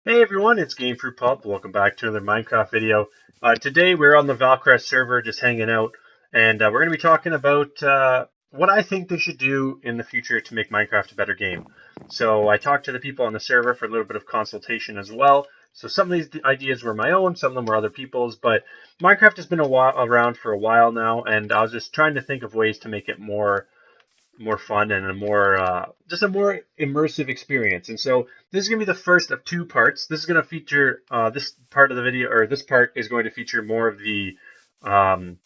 Hey everyone, it's Gamefruitpulp. Welcome back to another Minecraft video. Today we're on the Valcrest server just hanging out, and we're going to be talking about what I think they should do in the future to make Minecraft a better game. So I talked to the people on the server for a little bit of consultation as well. So some of these ideas were my own, some of them were other people's, but Minecraft has been around for a while now, and I was just trying to think of ways to make it more fun and a more just a more immersive experience. And so this is going to be the first of two parts. This is going to feature this part of the video, or this part is going to feature more of the um,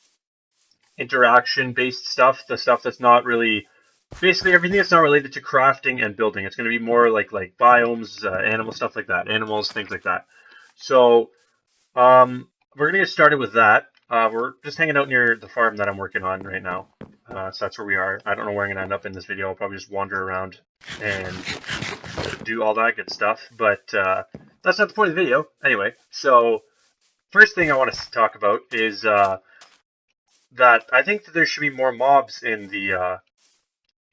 interaction based stuff, the stuff that's not really basically everything that's not related to crafting and building. It's going to be more like biomes, animal stuff like that, animals, things like that. So we're going to get started with that. We're just hanging out near the farm that I'm working on right now. So that's where we are. I don't know where I'm going to end up in this video. I'll probably just wander around and do all that good stuff. But that's not the point of the video. Anyway, so first thing I want to talk about is that I think that there should be more mobs in the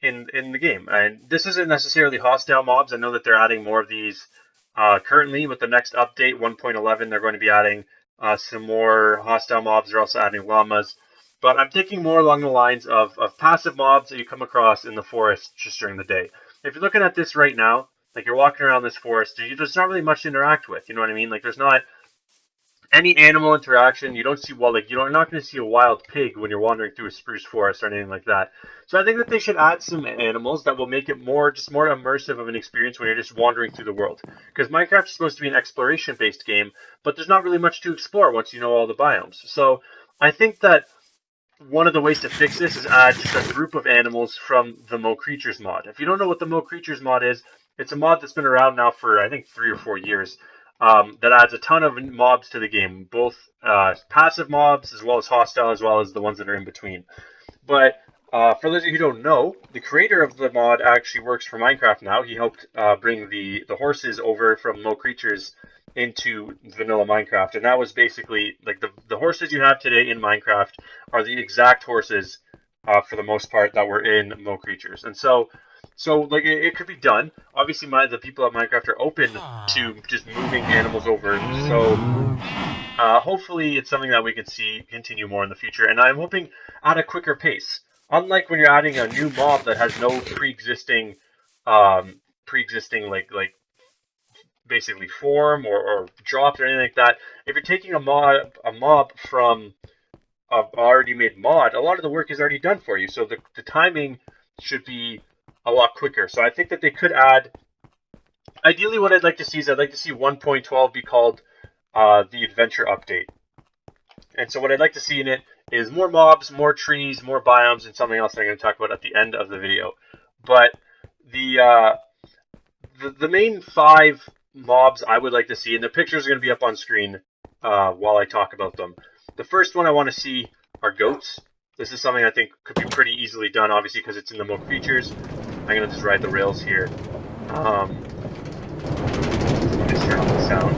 game. And this isn't necessarily hostile mobs. I know that they're adding more of these currently with the next update, 1.11. They're going to be adding some more hostile mobs. They're also adding llamas. But I'm thinking more along the lines of passive mobs that you come across in the forest just during the day. If you're looking at this right now, like you're walking around this forest, there's not really much to interact with. You know what I mean? Like there's not any animal interaction. You don't see you're not going to see a wild pig when you're wandering through a spruce forest or anything like that. So I think that they should add some animals that will make it more immersive of an experience when you're just wandering through the world. Because Minecraft is supposed to be an exploration based game, but there's not really much to explore once you know all the biomes. So I think that one of the ways to fix this is add just a group of animals from the Mo Creatures mod. If you don't know what the Mo Creatures mod is, it's a mod that's been around now for I think 3 or 4 years. That adds a ton of mobs to the game, both passive mobs as well as hostile, as well as the ones that are in between. But for those of you who don't know, the creator of the mod actually works for Minecraft now. He helped bring the horses over from Mo Creatures into vanilla Minecraft, and that was basically like the horses you have today in Minecraft are the exact horses for the most part that were in Mo Creatures, and so like it could be done. Obviously, the people at Minecraft are open to just moving animals over, so hopefully it's something that we can see continue more in the future, and I'm hoping at a quicker pace. Unlike when you're adding a new mob that has no pre-existing like basically form or dropped or anything like that. If you're taking a mob from an already made mod, a lot of the work is already done for you. So the timing should be a lot quicker. So I think that they could add. Ideally, what I'd like to see is I'd like to see 1.12 be called the Adventure Update. And so what I'd like to see in it is more mobs, more trees, more biomes, and something else that I'm going to talk about at the end of the video. But the main 5 mobs I would like to see, and the pictures are going to be up on screen while I talk about them. The first one I want to see are goats. This is something I think could be pretty easily done, obviously, because it's in the Mo Creatures. I'm going to just ride the rails here. Let me just turn off the sound.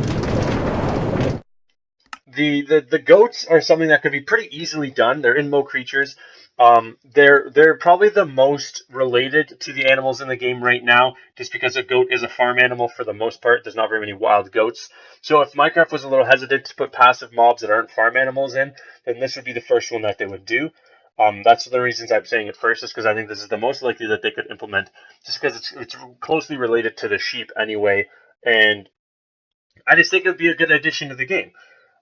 The goats are something that could be pretty easily done. They're in Mo Creatures. They're probably the most related to the animals in the game right now, just because a goat is a farm animal for the most part. There's not very many wild goats. So if Minecraft was a little hesitant to put passive mobs that aren't farm animals in, then this would be the first one that they would do. That's one of the reasons I'm saying it first, is because I think this is the most likely that they could implement, just because it's closely related to the sheep anyway, and I just think it would be a good addition to the game.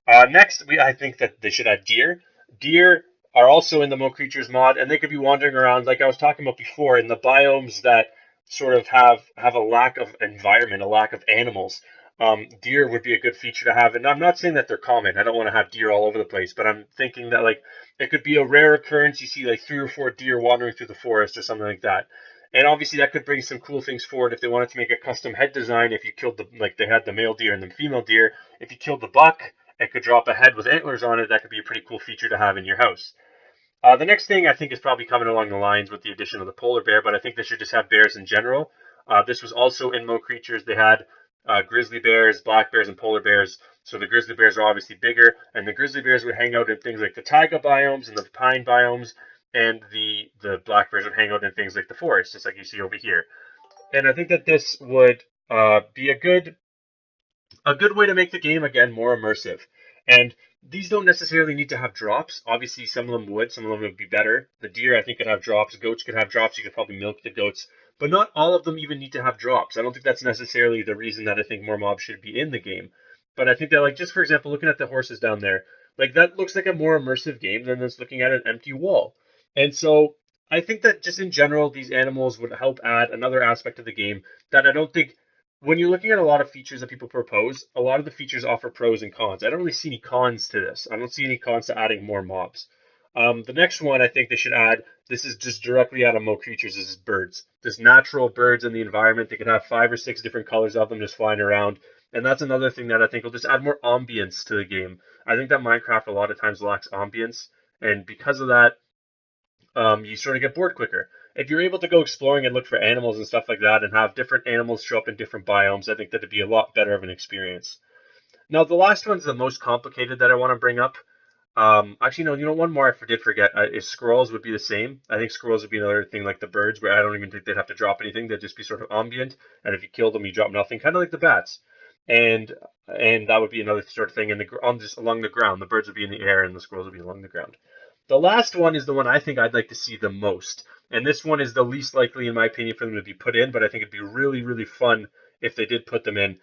Next, I think that they should add deer. Deer are also in the Mo Creatures mod, and they could be wandering around, like I was talking about before, in the biomes that sort of have a lack of environment, a lack of animals. Deer would be a good feature to have, and I'm not saying that they're common. I don't want to have deer all over the place, but I'm thinking that like it could be a rare occurrence. You see like 3 or 4 deer wandering through the forest or something like that. And obviously that could bring some cool things forward if they wanted to make a custom head design. If you killed they had the male deer and the female deer. If you killed the buck, it could drop a head with antlers on it. That could be a pretty cool feature to have in your house. The next thing I think is probably coming along the lines with the addition of the polar bear, but I think they should just have bears in general. This was also in Mo Creatures. They had grizzly bears, black bears, and polar bears. So the grizzly bears are obviously bigger, and the grizzly bears would hang out in things like the taiga biomes and the pine biomes, and the black bears would hang out in things like the forest, just like you see over here. And I think that this would be a good a good way to make the game, again, more immersive. And these don't necessarily need to have drops. Obviously, some of them would. Some of them would be better. The deer, I think, could have drops. Goats could have drops. You could probably milk the goats. But not all of them even need to have drops. I don't think that's necessarily the reason that I think more mobs should be in the game. But I think that, like, just for example, looking at the horses down there, like, that looks like a more immersive game than just looking at an empty wall. And so I think that just in general, these animals would help add another aspect of the game that I don't think when you're looking at a lot of features that people propose, a lot of the features offer pros and cons. I don't really see any cons to this. I don't see any cons to adding more mobs. The next one I think they should add, this is just directly out of Mo Creatures, is birds. There's natural birds in the environment. They can have 5 or 6 different colors of them just flying around. And that's another thing that I think will just add more ambience to the game. I think that Minecraft a lot of times lacks ambience. And because of that, you sort of get bored quicker. If you're able to go exploring and look for animals and stuff like that and have different animals show up in different biomes, I think that'd be a lot better of an experience. Now, the last one's the most complicated that I want to bring up. Actually, no, one more I did forget is squirrels would be the same. I think squirrels would be another thing like the birds, where I don't even think they'd have to drop anything. They'd just be sort of ambient, and if you kill them, you drop nothing, kind of like the bats. And that would be another sort of thing just along the ground. The birds would be in the air, and the squirrels would be along the ground. The last one is the one I think I'd like to see the most, and this one is the least likely, in my opinion, for them to be put in. But I think it'd be really, really fun if they did put them in.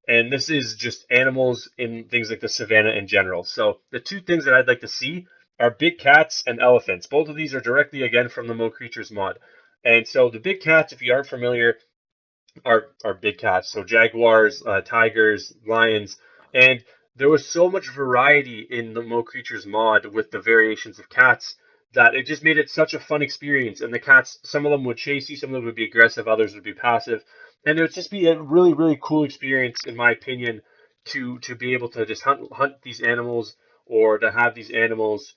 And this is just animals in things like the savannah in general. So the two things that I'd like to see are big cats and elephants. Both of these are directly, again, from the Mo Creatures mod. And so the big cats, if you aren't familiar, are big cats. So jaguars, tigers, lions. And there was so much variety in the Mo Creatures mod with the variations of cats that it just made it such a fun experience. And the cats, some of them would chase you, some of them would be aggressive, others would be passive, and it would just be a really, really cool experience, in my opinion, to be able to just hunt these animals, or to have these animals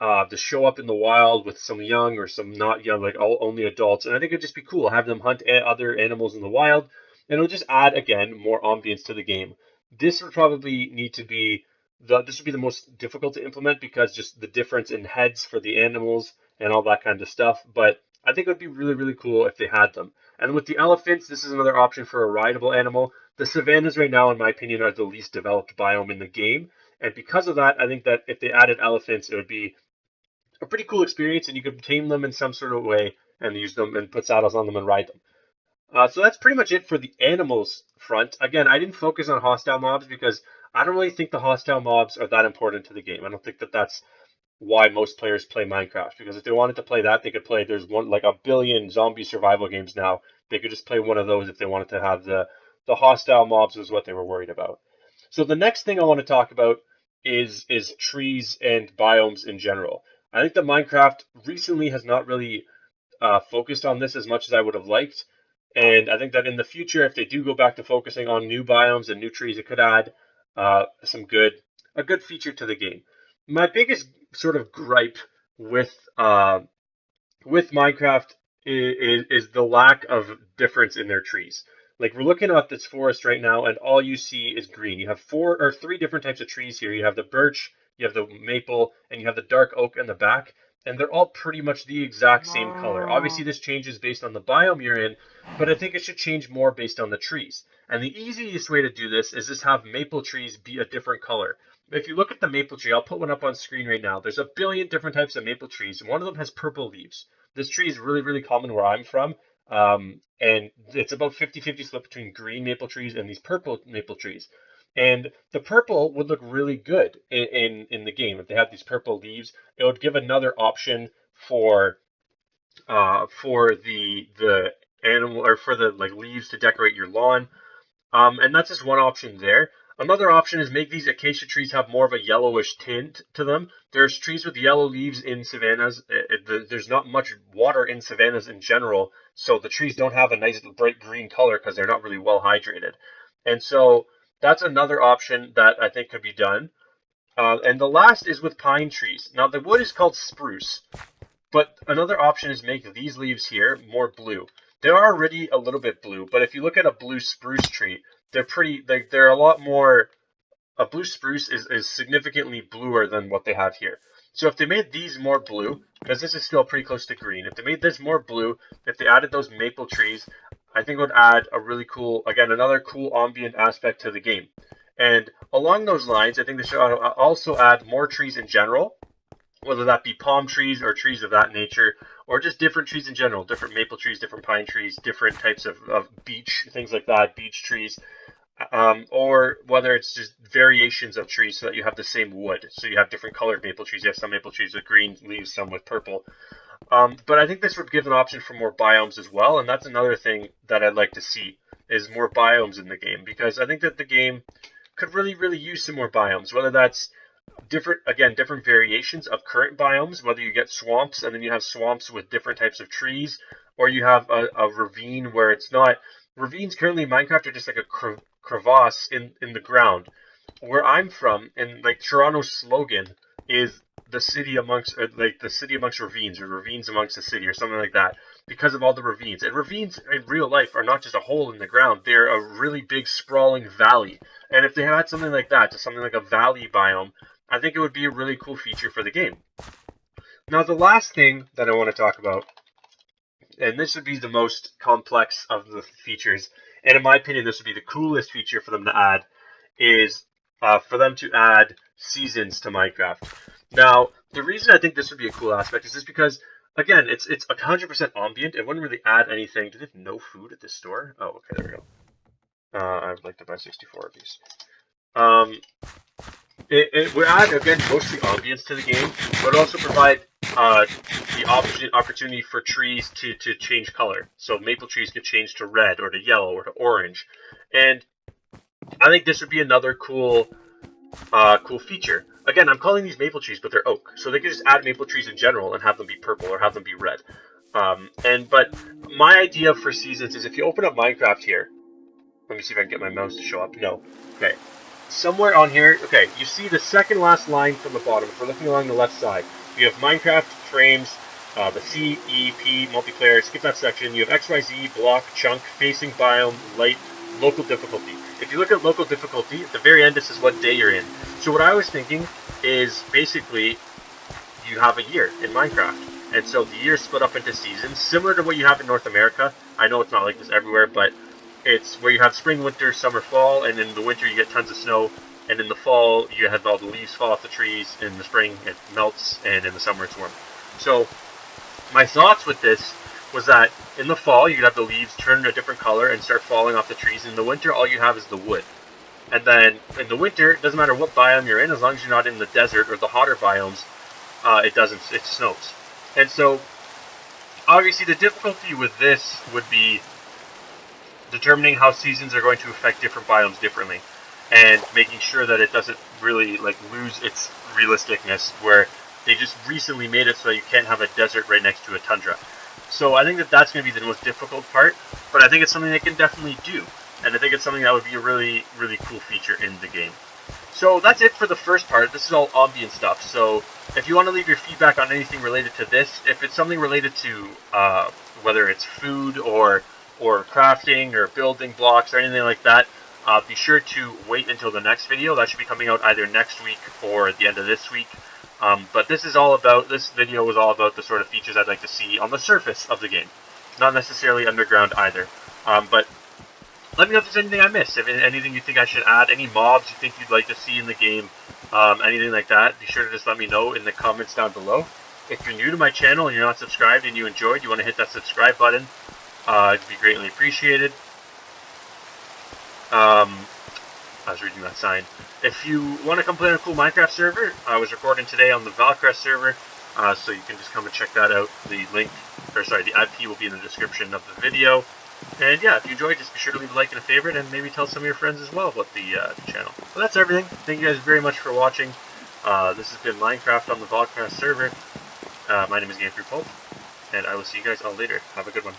to show up in the wild with some young or some not young, like only adults. And I think it'd just be cool, have them hunt other animals in the wild, and it'll just add, again, more ambience to the game. This would probably need to be this would be the most difficult to implement, because just the difference in heads for the animals and all that kind of stuff. But I think it would be really, really cool if they had them. And with the elephants, this is another option for a rideable animal. The savannas right now, in my opinion, are the least developed biome in the game. And because of that, I think that if they added elephants, it would be a pretty cool experience, and you could tame them in some sort of way and use them and put saddles on them and ride them. So that's pretty much it for the animals front. Again, I didn't focus on hostile mobs because I don't really think the hostile mobs are that important to the game. I don't think that that's why most players play Minecraft. Because if they wanted to play that, they could play. There's like a billion zombie survival games now. They could just play one of those if they wanted to have the hostile mobs was what they were worried about. So the next thing I want to talk about is trees and biomes in general. I think that Minecraft recently has not really focused on this as much as I would have liked. And I think that in the future, if they do go back to focusing on new biomes and new trees, it could add a good feature to the game. My biggest sort of gripe with Minecraft is the lack of difference in their trees. Like, we're looking at this forest right now, and all you see is green. You have 4 or 3 different types of trees here. You have the birch, you have the maple, and you have the dark oak in the back, and they're all pretty much the exact same color. Obviously, this changes based on the biome you're in, but I think it should change more based on the trees. And the easiest way to do this is just have maple trees be a different color. If you look at the maple tree, I'll put one up on screen right now. There's a billion different types of maple trees, and one of them has purple leaves. This tree is really, really common where I'm from, and it's about 50-50 split between green maple trees and these purple maple trees. And the purple would look really good in the game if they had these purple leaves. It would give another option for the animal, or for the like leaves to decorate your lawn. And that's just one option there. Another option is make these acacia trees have more of a yellowish tint to them. There's trees with yellow leaves in savannas. There's not much water in savannas in general, so the trees don't have a nice bright green color because they're not really well hydrated. And so that's another option that I think could be done. And the last is with pine trees. Now, the wood is called spruce, but another option is make these leaves here more blue. They're already a little bit blue, but if you look at a blue spruce tree, they're a lot more. A blue spruce is significantly bluer than what they have here. So if they made these more blue, because this is still pretty close to green, if they made this more blue, if they added those maple trees, I think it would add a really cool, again, another cool ambient aspect to the game. And along those lines, I think they should also add more trees in general, whether that be palm trees or trees of that nature, or just different trees in general, different maple trees, different pine trees, different types of beech, things like that, beech trees, or whether it's just variations of trees so that you have the same wood. So you have different colored maple trees. You have some maple trees with green leaves, some with purple. But I think this would give an option for more biomes as well, and that's another thing that I'd like to see, is more biomes in the game, because I think that the game could really use some more biomes, whether that's different variations of current biomes, whether you get swamps and then you have swamps with different types of trees, or you have a ravine where it's not. Ravines currently in Minecraft are just like a crevasse in the ground. Where I'm from, and like Toronto's slogan is the city amongst, or like the city amongst ravines, or ravines amongst the city, or something like that, because of all the ravines. And ravines in real life are not just a hole in the ground; they're a really big sprawling valley. And if they had something like that, to something like a valley biome, I think it would be a really cool feature for the game. Now, the last thing that I want to talk about, and this would be the most complex of the features, and in my opinion, this would be the coolest feature for them to add, is for them to add seasons to Minecraft. Now, the reason I think this would be a cool aspect is just because, again, it's 100% ambient. It wouldn't really add anything. Do they have no food at this store? Oh, okay, there we go. I would like to buy 64 of these. It would add, again, mostly ambience to the game, but also provide the opportunity for trees to change color. So maple trees could change to red, or to yellow, or to orange. And I think this would be another cool feature. Again, I'm calling these maple trees, but they're oak. So they could just add maple trees in general and have them be purple, or have them be red. But my idea for seasons is, if you open up Minecraft here, let me see if I can get my mouse to show up. No. Okay. Somewhere on here, okay, you see the second last line from the bottom. If we're looking along the left side, you have Minecraft, frames, the C, E, P, multiplayer, skip that section. You have X, Y, Z, block, chunk, facing, biome, light, local difficulty. If you look at local difficulty, at the very end, this is what day you're in. So what I was thinking is, basically, you have a year in Minecraft. And so the year is split up into seasons, similar to what you have in North America. I know it's not like this everywhere, but it's where you have spring, winter, summer, fall, and in the winter you get tons of snow, and in the fall you have all the leaves fall off the trees, in the spring it melts, and in the summer it's warm. So my thoughts with this was that in the fall you could have the leaves turn a different color and start falling off the trees. In the winter, all you have is the wood. And then in the winter, it doesn't matter what biome you're in, as long as you're not in the desert or the hotter biomes, it snows. And so obviously the difficulty with this would be determining how seasons are going to affect different biomes differently, and making sure that it doesn't really lose its realisticness, where they just recently made it so you can't have a desert right next to a tundra. So I think that that's going to be the most difficult part, but I think it's something they can definitely do, and I think it's something that would be a really cool feature in the game. So that's it for the first part. This is all ambient stuff. So if you want to leave your feedback on anything related to this, if it's something related to whether it's food or crafting or building blocks or anything like that, be sure to wait until the next video. That should be coming out either next week or at the end of this week. But this video was all about the sort of features I'd like to see on the surface of the game, not necessarily underground either. But let me know if there's anything I missed, if anything you think I should add, any mobs you think you'd like to see in the game, anything like that. Be sure to just let me know in the comments down below. If you're new to my channel and you're not subscribed and you enjoyed, you want to hit that subscribe button. It'd be greatly appreciated. I was reading that sign. If you want to come play on a cool Minecraft server, I was recording today on the Valcrest server, so you can just come and check that out. The IP will be in the description of the video. And yeah, if you enjoyed, just be sure to leave a like and a favorite, and maybe tell some of your friends as well about the channel. Well, that's everything. Thank you guys very much for watching. This has been Minecraft on the Valcrest server. My name is Gamefruitpulp, and I will see you guys all later. Have a good one.